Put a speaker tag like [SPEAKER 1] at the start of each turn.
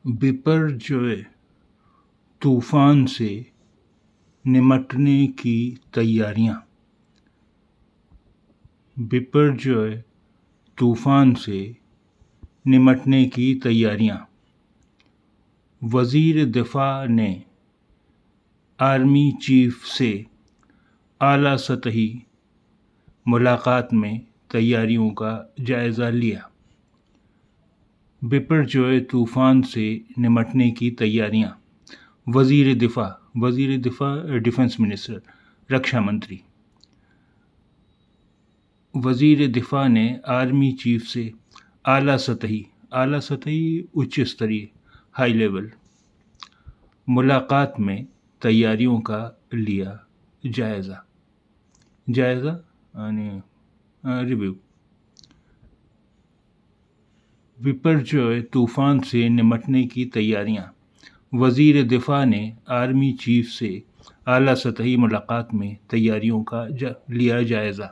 [SPEAKER 1] بپرجوئے طوفان سے نمٹنے کی تیاریاں بپرجوئے طوفان سے نمٹنے کی تیاریاں وزیر دفاع نے آرمی چیف سے اعلیٰ سطحی ملاقات میں تیاریوں کا جائزہ لیا۔ بپرجوئے طوفان سے نمٹنے کی تیاریاں وزیر دفاع ڈیفنس منسٹر رکشا منتری وزیر دفاع نے آرمی چیف سے اعلیٰ سطحی اچ ستری ہائی لیول ملاقات میں تیاریوں کا لیا جائزہ یعنی ریویو۔ بپرجوئے طوفان سے نمٹنے کی تیاریاں وزیر دفاع نے آرمی چیف سے اعلیٰ سطحی ملاقات میں تیاریوں کا لیا جائزہ۔